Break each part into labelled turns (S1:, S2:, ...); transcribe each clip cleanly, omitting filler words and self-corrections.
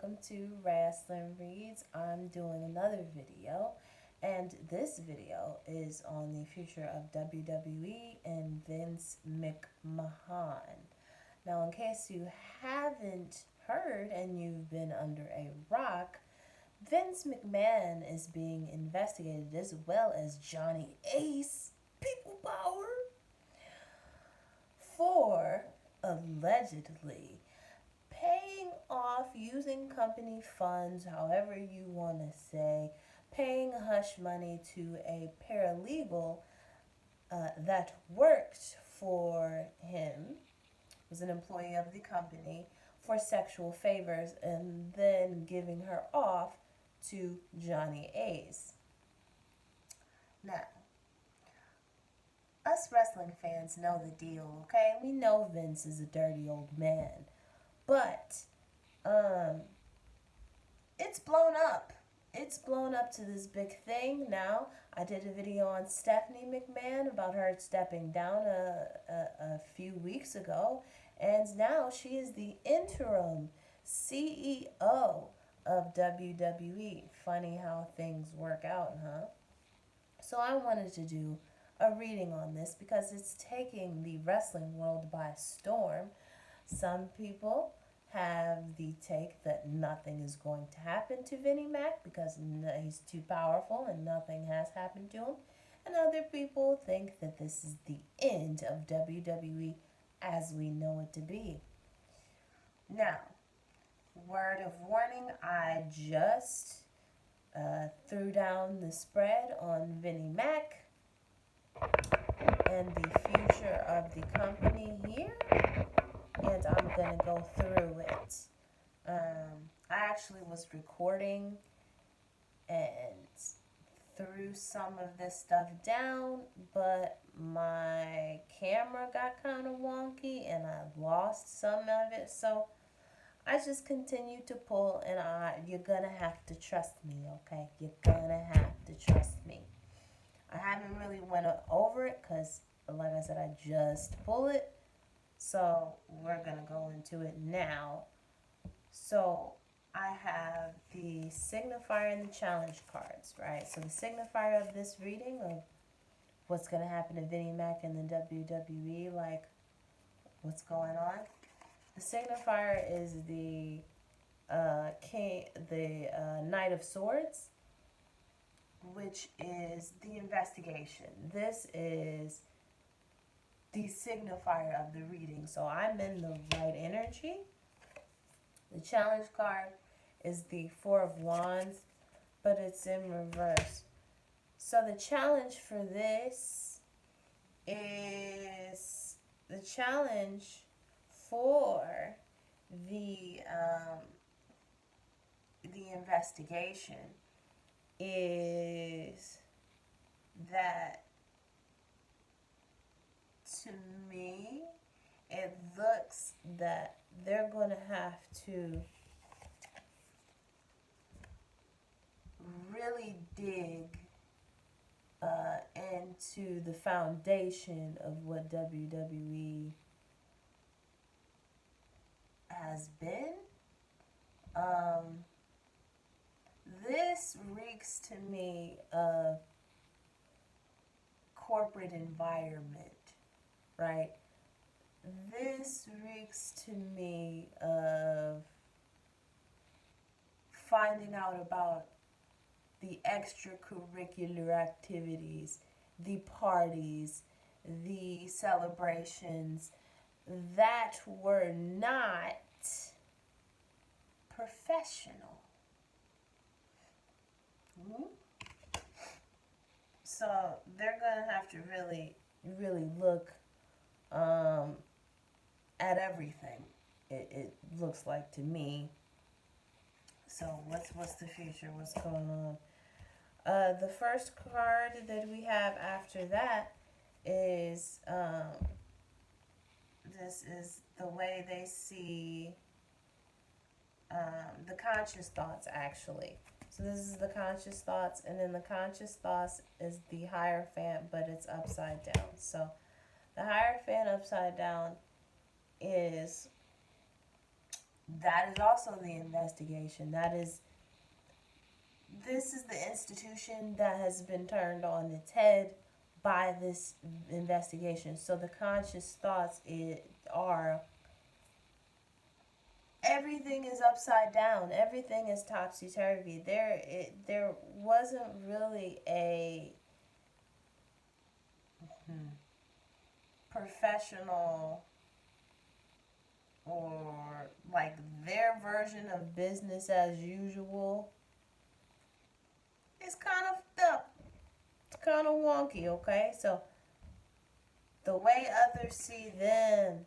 S1: welcome to Wrestling Reads. I'm doing another video, and this video is on the future of WWE and Vince McMahon. Now, in case you haven't heard and you've been under a rock, Vince McMahon is being investigated as well as Johnny Ace, People Power, for allegedly paying off using company funds, however you want to say, paying hush money to a paralegal that worked for him, was an employee of the company, for sexual favors, and then giving her off to Johnny Ace. Now, us wrestling fans know the deal, okay? We know Vince is a dirty old man. But it's blown up. It's blown up to this big thing now. I did a video on Stephanie McMahon about her stepping down a few weeks ago, and now she is the interim CEO of WWE. Funny how things work out, huh? So I wanted to do a reading on this because it's taking the wrestling world by storm. Some people have the take that nothing is going to happen to Vinny Mac because he's too powerful and nothing has happened to him. And other people think that this is the end of WWE as we know it to be. Now, word of warning, I just threw down the spread on Vinny Mac and the future of the company here, and I'm going to go through it. I actually was recording and threw some of this stuff down, but my camera got kind of wonky and I lost some of it, so I just continued to pull, and you're going to have to trust me, okay? You're going to have to trust me. I haven't really went over it because, like I said, I just pulled it. So we're going to go into it now. So I have the signifier and the challenge cards, right? So the signifier of this reading of what's going to happen to Vinny Mac in the WWE, like what's going on. The signifier is the Knight of Swords, which is the investigation. This is the signifier of the reading, so I'm in the right energy. The challenge card is the Four of Wands, but it's in reverse. So the challenge for this is the challenge for the investigation is that, to me, it looks that they're going to have to really dig into the foundation of what WWE has been. This reeks to me of corporate environment, right? This reeks to me of finding out about the extracurricular activities, the parties, the celebrations that were not professional. So they're going to have to really look at everything, it looks like to me. So what's the future? What's going on? The first card that we have after that is this is the way they see the conscious thoughts, actually. So this is the conscious thoughts, and then the conscious thoughts is the Hierophant, but it's upside down. So the Hierophant upside down is That is also the investigation. This is the institution that has been turned on its head by this investigation. So the conscious thoughts are everything is upside down. Everything is topsy turvy. There wasn't really a professional or like their version of business as usual. It's kind of up. It's kind of wonky, okay? So the way others see them,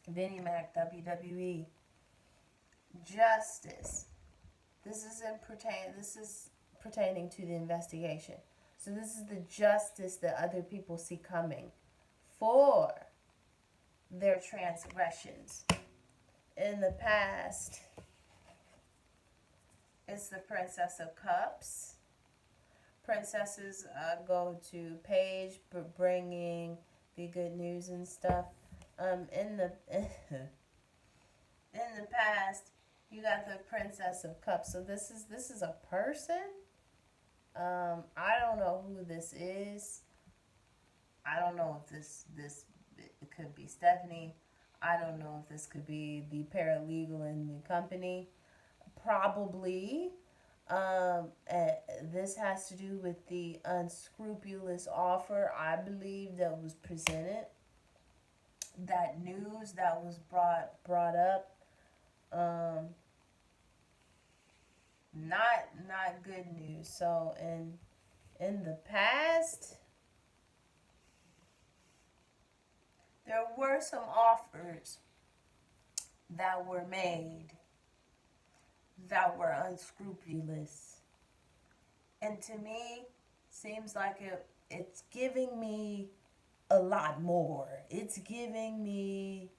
S1: Vinny Mac, WWE, justice. This is pertaining to the investigation. So this is the justice that other people see coming for their transgressions. In the past, it's the Princess of Cups. Princesses go to Paige for bringing the good news and stuff. In the in the past, you got the Princess of Cups. So this is a person. I don't know who this is. I don't know if this it could be Stephanie. I don't know if this could be the paralegal in the company. Probably. This has to do with the unscrupulous offer, I believe, that was presented. That news that was brought up. Not good news. So in the past, there were some offers that were made that were unscrupulous. And to me, seems like it's giving me a lot more. It's giving me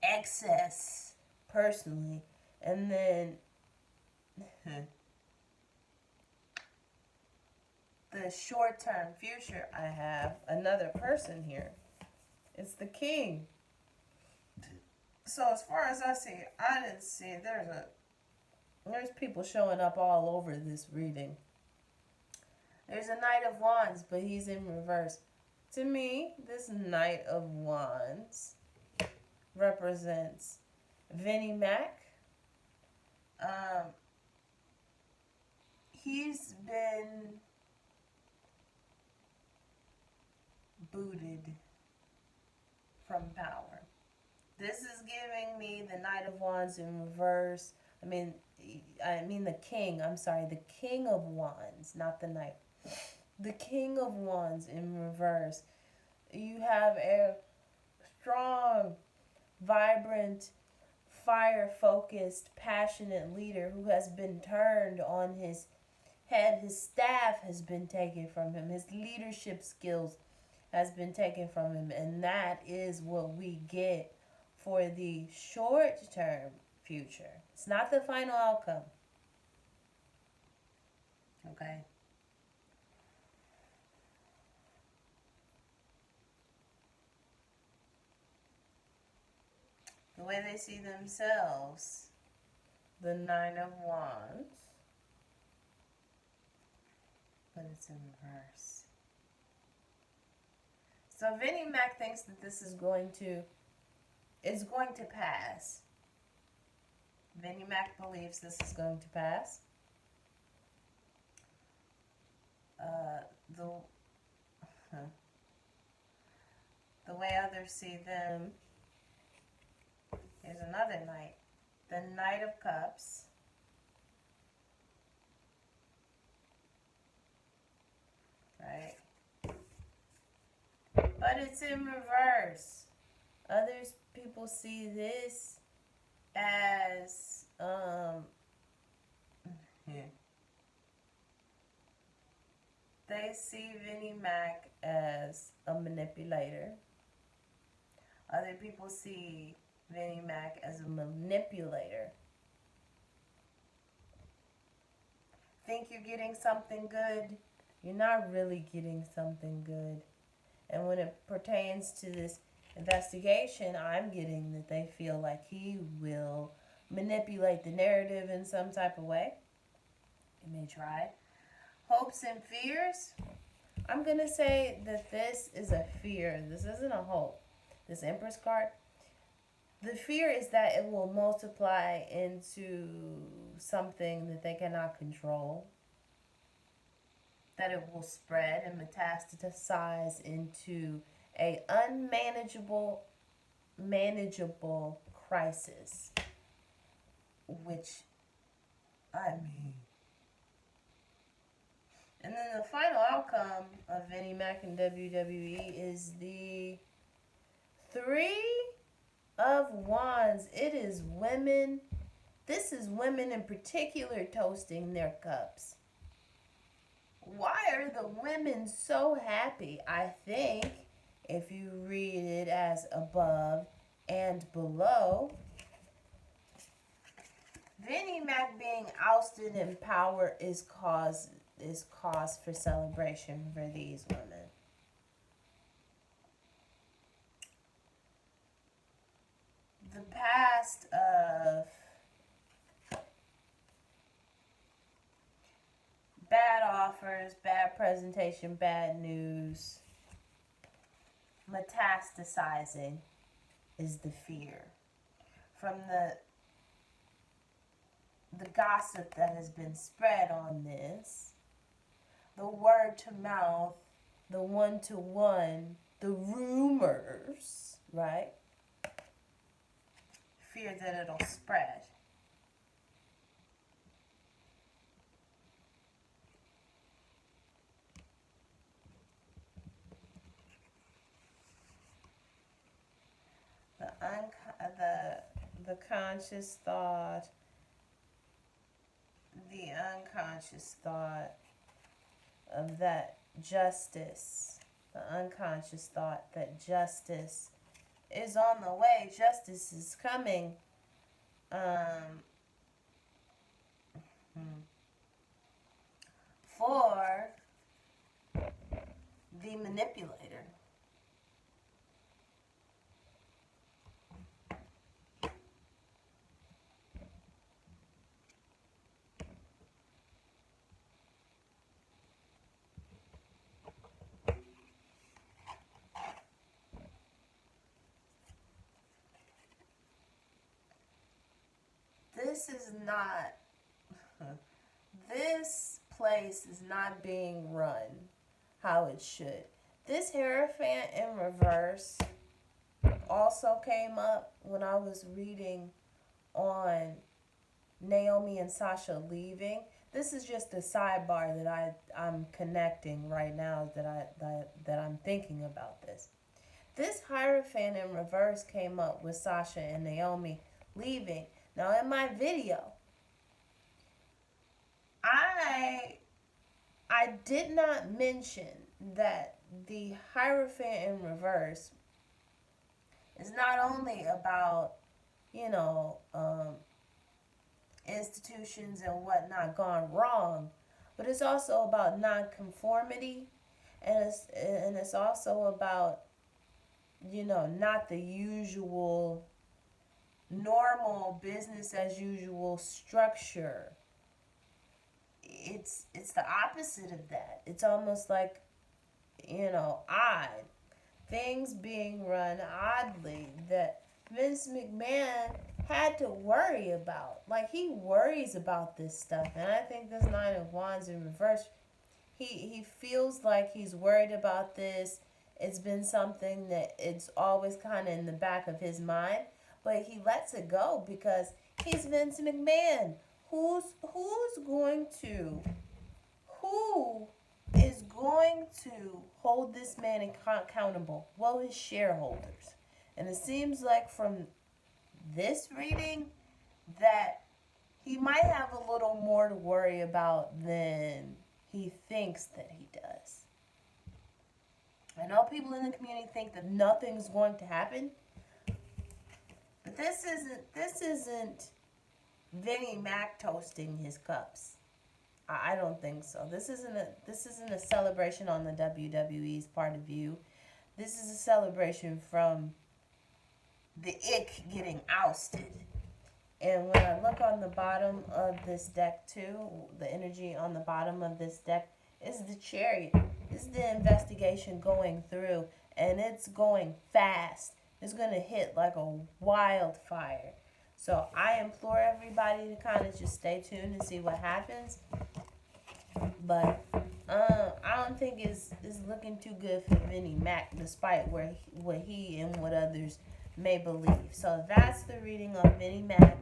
S1: excess personally. And then the short-term future, I have another person here. It's the king. So as far as I see, I didn't see there's people showing up all over this reading. There's a Knight of Wands, but he's in reverse. To me, this Knight of Wands represents Vinny Mac. He's been booted from power. This is giving me the Knight of Wands in reverse. I mean the King. I'm sorry, the King of Wands, not the Knight. The King of Wands in reverse. You have a strong, vibrant, fire-focused, passionate leader who has been turned on his head. His staff has been taken from him. His leadership skills has been taken from him. And that is what we get for the short-term future. It's not the final outcome. Okay? The way they see themselves, the Nine of Wands, but it's in reverse. So Vinny Mac thinks that this is going to pass. Vinny Mac believes this is going to pass. The way others see them, here's another knight. The Knight of Cups. Right? But it's in reverse. Others people see this as they see Vinny Mac as a manipulator. Other people see Vinny Mac as a manipulator. Think you're getting something good, you're not really getting something good. And when it pertains to this investigation, I'm getting that they feel like he will manipulate the narrative in some type of way. He may try. Hopes and fears. I'm going to say that this is a fear. This isn't a hope. This Empress card. The fear is that it will multiply into something that they cannot control. That it will spread and metastasize into a manageable crisis. Which, I mean. And then the final outcome of Vinny Mac in WWE is the Three of Wands. It is women. This is women in particular toasting their cups. Why are the women so happy? I think if you read it as above and below, Vinny Mac being ousted in power is cause for celebration for these women. The past of bad offers, bad presentation, bad news, metastasizing is the fear. From the gossip that has been spread on this, the word to mouth, the one-to-one, the rumors, right? Fear that it'll spread. The conscious thought, the unconscious thought of that justice, the unconscious thought that justice is on the way, justice is coming. For the manipulator. This place is not being run how it should. This Hierophant in reverse also came up when I was reading on Naomi and Sasha leaving. This is just a sidebar that I'm connecting right now that I'm thinking about this. This Hierophant in reverse came up with Sasha and Naomi leaving. Now in my video, I did not mention that the Hierophant in reverse is not only about, institutions and whatnot gone wrong, but it's also about nonconformity, and it's also about, not the usual normal business as usual structure. It's the opposite of that. It's almost like, odd. Things being run oddly that Vince McMahon had to worry about. Like, he worries about this stuff. And I think this Nine of Wands in reverse, he feels like he's worried about this. It's been something that it's always kind of in the back of his mind. But he lets it go because he's Vince McMahon. Who is going to hold this man accountable? Well, his shareholders. And it seems like from this reading that he might have a little more to worry about than he thinks that he does. I know people in the community think that nothing's going to happen, but this isn't Vinny Mac toasting his cups. I don't think so. This isn't a celebration on the WWE's part of view. This is a celebration from the ick getting ousted. And when I look on the bottom of this deck too, the energy on the bottom of this deck is the Chariot. This is the investigation going through, and it's going fast. It's going to hit like a wildfire. So I implore everybody to kind of just stay tuned and see what happens. But I don't think it's looking too good for Vinny Mac, despite what he and what others may believe. So that's the reading of Vinny Mac.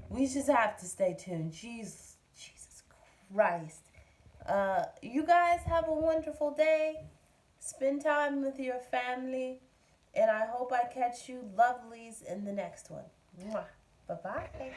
S1: We just have to stay tuned. Jesus Christ. You guys have a wonderful day. Spend time with your family. And I hope I catch you lovelies in the next one. Mwah. Bye-bye.